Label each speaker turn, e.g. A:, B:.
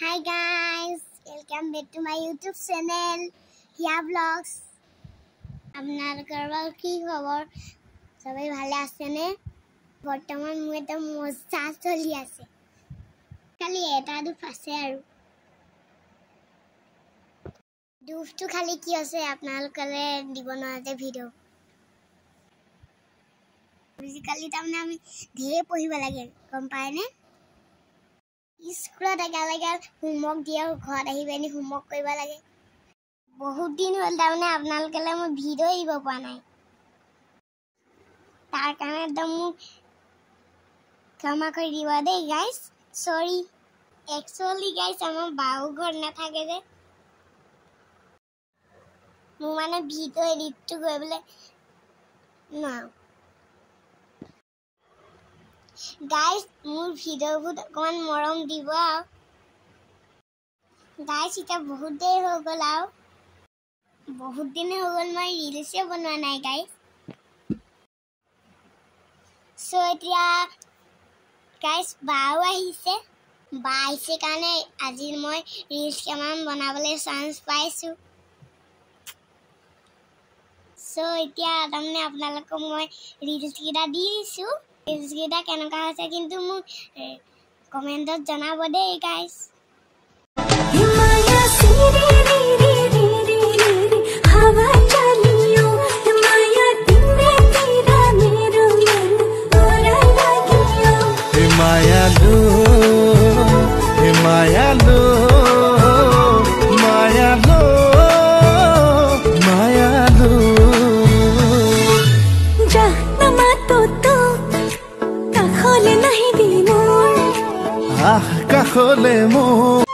A: Hi guys, welcome back to my YouTube channel, Hia Vlogs. আপনার কি খবর? সবাই ভালো আছেন? বর্তমান মুইতে মজা চলি আছে। খালি এটা দুখ আছে আৰু। দুখটো খালি কি আছে আপোনালোকলে দিব নোৱাৰে ভিডিও। ফিজিক্যালি তাৰমানে আমি ধেৰ পঢ়িব লাগে, গম পায়নে? স্কুলত একেলগে হোমৱৰ্ক দিয়ে ঘৰত আহি পিনি হোমৱৰ্ক কৰিব লাগে। বহুত দিন হ'ল তাৰমানে আপোনালোকলে মই ভিডিও দিব পৰা নাই। তাৰ কাৰণে একদম মোক ক্ষমা কৰি দিব দেই গাইজ, সৰি। একচুৱেলি গাইজ আমাৰ বাও ঘৰত নাথাকে যে, মোৰ মানে ভিডিও এডিটটো কৰিবলৈ নোৱাৰো। গাইজ মোৰ ভিডিওবোৰ অকণমান মৰম দিব আৰু। গাইজ এতিয়া বহুত দেৰি হৈ গ'ল আৰু বহুত দিন হৈ গ'ল মই ৰিলছে বনোৱা নাই গাইজ। চ' এতিয়া গাইজ বাও আহিছে, বা আহিছে কাৰণে আজি মই ৰিলছ কেইটামান বনাবলৈ চান্স পাইছোঁ। চ' এতিয়া তাৰমানে আপোনালোকক মই ৰিলছ কেইটা দি দিছোঁ। ৰিলছ কেইটা কেনেকুৱা হৈছে কিন্তু মোক কমেণ্টত জনাব দেই গাইজ।
B: কাখলে মোৰ